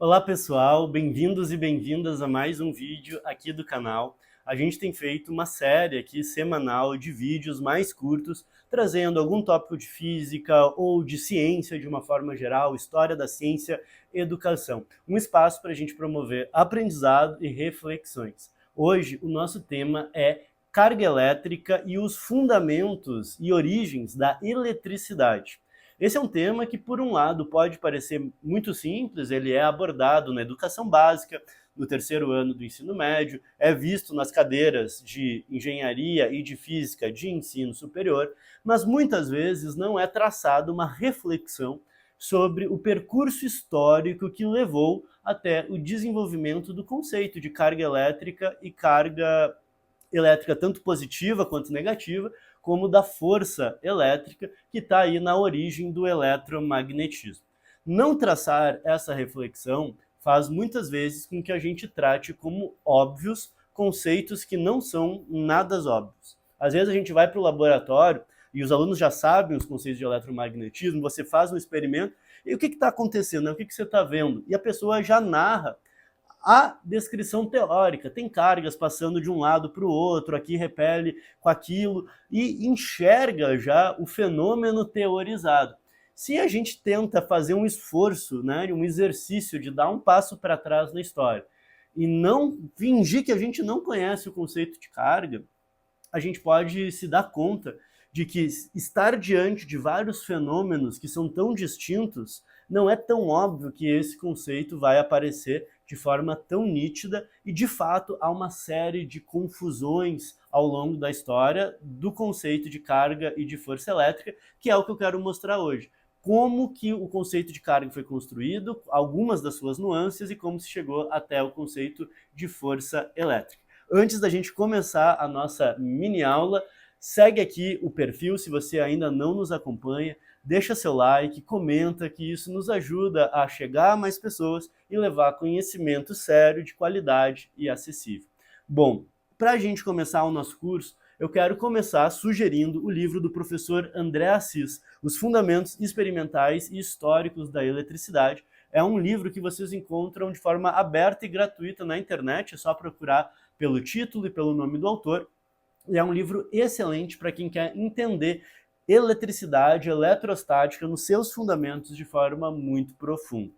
Olá pessoal, bem-vindos e bem-vindas a mais um vídeo aqui do canal. A gente tem feito uma série aqui semanal de vídeos mais curtos, trazendo algum tópico de física ou de ciência de uma forma geral, história da ciência, educação. Um espaço para a gente promover aprendizado e reflexões. Hoje o nosso tema é carga elétrica e os fundamentos e origens da eletricidade. Esse é um tema que, por um lado, pode parecer muito simples, ele é abordado na educação básica, no terceiro ano do ensino médio, é visto nas cadeiras de engenharia e de física de ensino superior, mas muitas vezes não é traçada uma reflexão sobre o percurso histórico que levou até o desenvolvimento do conceito de carga elétrica e carga elétrica tanto positiva quanto negativa, como da força elétrica que está aí na origem do eletromagnetismo. Não traçar essa reflexão faz muitas vezes com que a gente trate como óbvios conceitos que não são nada óbvios. Às vezes a gente vai para o laboratório e os alunos já sabem os conceitos de eletromagnetismo, você faz um experimento e o que está acontecendo? O que você está vendo? E a pessoa já narra a descrição teórica, tem cargas passando de um lado para o outro, aqui repele com aquilo, e enxerga já o fenômeno teorizado. Se a gente tenta fazer um esforço, né, um exercício de dar um passo para trás na história, e não fingir que a gente não conhece o conceito de carga, a gente pode se dar conta de que estar diante de vários fenômenos que são tão distintos, não é tão óbvio que esse conceito vai aparecer de forma tão nítida e, de fato, há uma série de confusões ao longo da história do conceito de carga e de força elétrica, que é o que eu quero mostrar hoje. Como que o conceito de carga foi construído, algumas das suas nuances e como se chegou até o conceito de força elétrica. Antes da gente começar a nossa mini aula, segue aqui o perfil se você ainda não nos acompanha, deixa seu like, comenta, que isso nos ajuda a chegar a mais pessoas e levar conhecimento sério, de qualidade e acessível. Bom, para a gente começar o nosso curso, eu quero começar sugerindo o livro do professor André Assis, Os Fundamentos Experimentais e Históricos da Eletricidade. É um livro que vocês encontram de forma aberta e gratuita na internet, é só procurar pelo título e pelo nome do autor. E é um livro excelente para quem quer entender eletricidade, eletrostática nos seus fundamentos de forma muito profunda.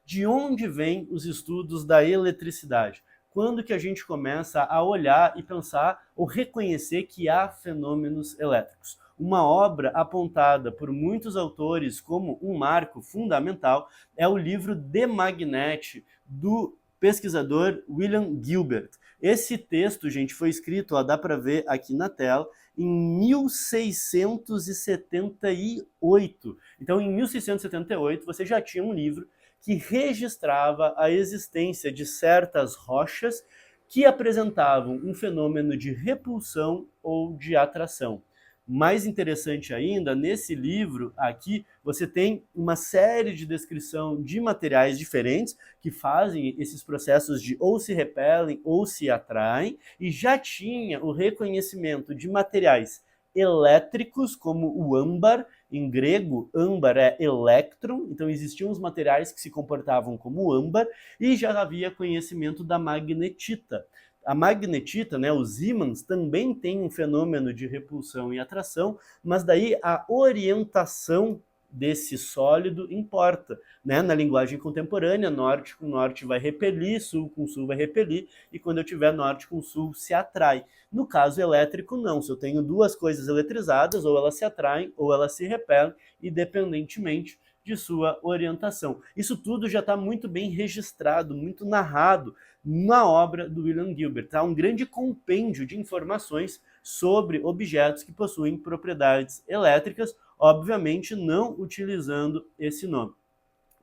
De onde vêm os estudos da eletricidade? Quando que a gente começa a olhar e pensar ou reconhecer que há fenômenos elétricos? Uma obra apontada por muitos autores como um marco fundamental é o livro De Magnete, do pesquisador William Gilbert. Esse texto, gente, foi escrito, ó, dá para ver aqui na tela, em 1678. Então, em 1678, você já tinha um livro que registrava a existência de certas rochas que apresentavam um fenômeno de repulsão ou de atração. Mais interessante ainda, nesse livro aqui, você tem uma série de descrição de materiais diferentes que fazem esses processos de ou se repelem ou se atraem, e já tinha o reconhecimento de materiais elétricos, como o âmbar. Em grego, âmbar é elétron, então existiam os materiais que se comportavam como âmbar, e já havia conhecimento da magnetita. A magnetita, né, os ímãs, também tem um fenômeno de repulsão e atração, mas daí a orientação desse sólido importa, né? Na linguagem contemporânea, norte com norte vai repelir, sul com sul vai repelir, e quando eu tiver norte com sul se atrai. No caso elétrico, não. Se eu tenho duas coisas eletrizadas, ou elas se atraem ou elas se repelem, independentemente de sua orientação. Isso tudo já está muito bem registrado, muito narrado na obra do William Gilbert. Há um grande compêndio de informações sobre objetos que possuem propriedades elétricas, obviamente não utilizando esse nome.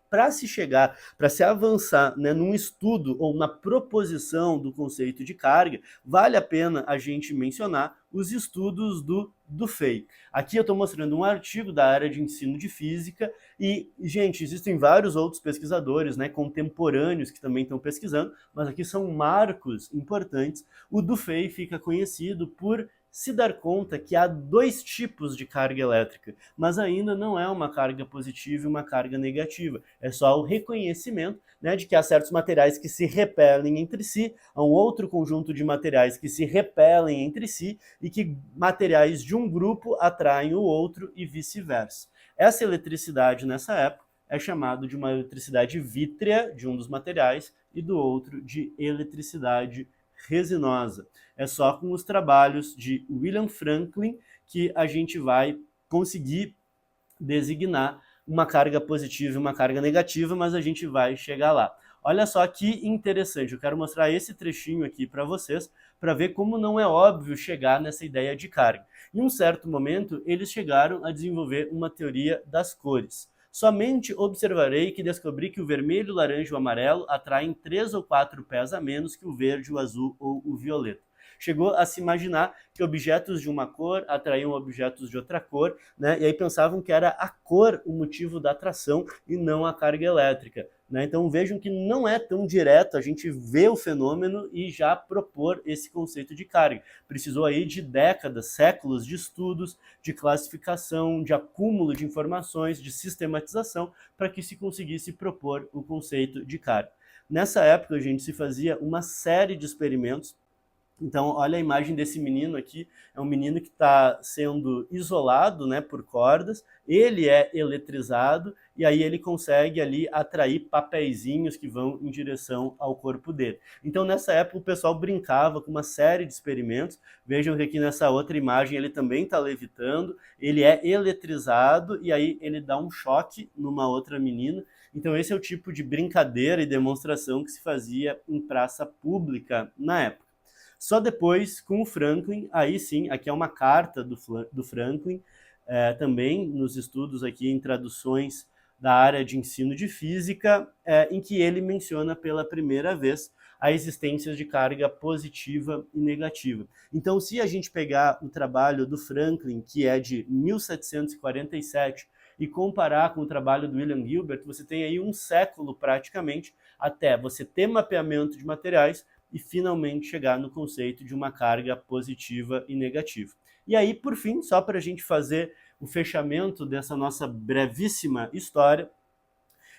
Para se chegar, para se avançar, né, num estudo ou na proposição do conceito de carga, vale a pena a gente mencionar os estudos do Dufay. Aqui eu estou mostrando um artigo da área de ensino de física e, gente, existem vários outros pesquisadores, né, contemporâneos que também estão pesquisando, mas aqui são marcos importantes. O Dufay fica conhecido por se dar conta que há dois tipos de carga elétrica, mas ainda não é uma carga positiva e uma carga negativa. É só o reconhecimento, né, de que há certos materiais que se repelem entre si, há um outro conjunto de materiais que se repelem entre si e que materiais de um grupo atraem o outro e vice-versa. Essa eletricidade nessa época é chamada de uma eletricidade vítrea de um dos materiais e do outro de eletricidade resinosa. É só com os trabalhos de William Franklin que a gente vai conseguir designar uma carga positiva e uma carga negativa, mas a gente vai chegar lá. Olha só que interessante, eu quero mostrar esse trechinho aqui para vocês, para ver como não é óbvio chegar nessa ideia de carga. Em um certo momento, eles chegaram a desenvolver uma teoria das cores. Somente observarei que descobri que o vermelho, o laranja e o amarelo atraem 3 ou 4 pés a menos que o verde, o azul ou o violeta. Chegou a se imaginar que objetos de uma cor atraíam objetos de outra cor, né? E aí pensavam que era a cor o motivo da atração e não a carga elétrica, né? Então vejam que não é tão direto a gente ver o fenômeno e já propor esse conceito de carga. Precisou aí de décadas, séculos de estudos, de classificação, de acúmulo de informações, de sistematização, para que se conseguisse propor o conceito de carga. Nessa época, a gente se fazia uma série de experimentos. Então, olha a imagem desse menino aqui, é um menino que está sendo isolado, né, por cordas, ele é eletrizado e aí ele consegue ali atrair papeizinhos que vão em direção ao corpo dele. Então, nessa época, o pessoal brincava com uma série de experimentos. Vejam que aqui nessa outra imagem ele também está levitando, ele é eletrizado e aí ele dá um choque numa outra menina. Então, esse é o tipo de brincadeira e demonstração que se fazia em praça pública na época. Só depois, com o Franklin, aí sim, aqui é uma carta do Franklin, também nos estudos aqui em traduções da área de ensino de física, em que ele menciona pela primeira vez a existência de carga positiva e negativa. Então, se a gente pegar o trabalho do Franklin, que é de 1747, e comparar com o trabalho do William Gilbert, você tem aí um século praticamente até você ter mapeamento de materiais e finalmente chegar no conceito de uma carga positiva e negativa. E aí, por fim, só para a gente fazer o fechamento dessa nossa brevíssima história,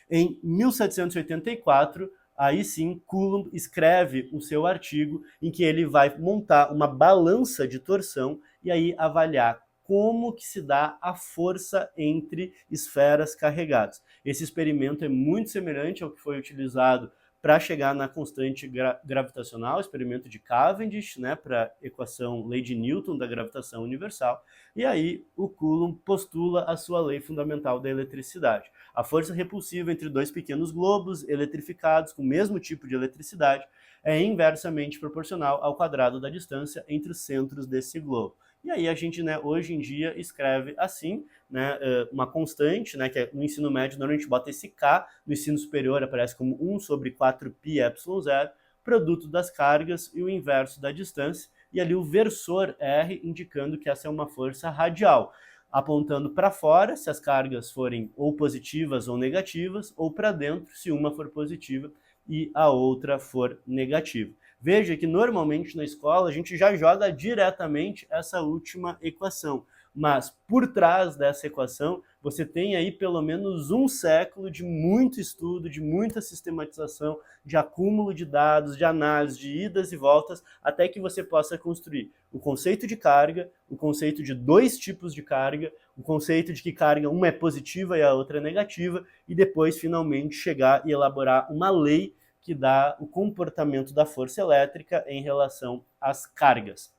em 1784, aí sim, Coulomb escreve o seu artigo em que ele vai montar uma balança de torção e aí avaliar como que se dá a força entre esferas carregadas. Esse experimento é muito semelhante ao que foi utilizado para chegar na constante gravitacional, experimento de Cavendish, né, para a equação lei de Newton da gravitação universal, e aí o Coulomb postula a sua lei fundamental da eletricidade. A força repulsiva entre dois pequenos globos eletrificados com o mesmo tipo de eletricidade é inversamente proporcional ao quadrado da distância entre os centros desse globo. E aí a gente, né, hoje em dia escreve assim, né, uma constante, né, que é, no ensino médio normalmente bota esse K, no ensino superior aparece como 1 sobre 4πε0, produto das cargas e o inverso da distância, e ali o versor R indicando que essa é uma força radial, apontando para fora se as cargas forem ou positivas ou negativas, ou para dentro se uma for positiva e a outra for negativa. Veja que normalmente na escola a gente já joga diretamente essa última equação, mas por trás dessa equação você tem aí pelo menos um século de muito estudo, de muita sistematização, de acúmulo de dados, de análise, de idas e voltas, até que você possa construir o conceito de carga, o conceito de dois tipos de carga, o conceito de que carga uma é positiva e a outra é negativa, e depois finalmente chegar e elaborar uma lei que dá o comportamento da força elétrica em relação às cargas.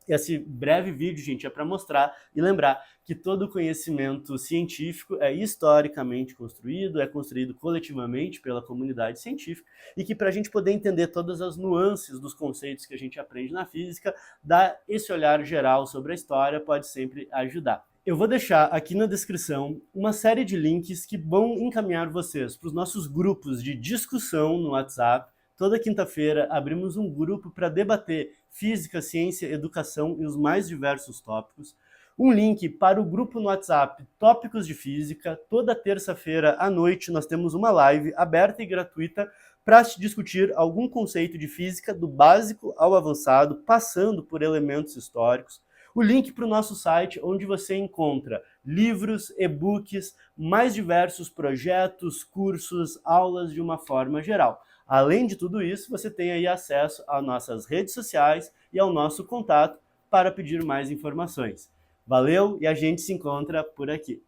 Esse breve vídeo, gente, é para mostrar e lembrar que todo conhecimento científico é historicamente construído, é construído coletivamente pela comunidade científica, e que para a gente poder entender todas as nuances dos conceitos que a gente aprende na física, dar esse olhar geral sobre a história pode sempre ajudar. Eu vou deixar aqui na descrição uma série de links que vão encaminhar vocês para os nossos grupos de discussão no WhatsApp. Toda quinta-feira abrimos um grupo para debater física, ciência, educação e os mais diversos tópicos. Um link para o grupo no WhatsApp Tópicos de Física. Toda terça-feira à noite nós temos uma live aberta e gratuita para discutir algum conceito de física do básico ao avançado, passando por elementos históricos. o link para o nosso site, onde você encontra livros, e-books, mais diversos projetos, cursos, aulas de uma forma geral. Além de tudo isso, você tem aí acesso às nossas redes sociais e ao nosso contato para pedir mais informações. Valeu e a gente se encontra por aqui.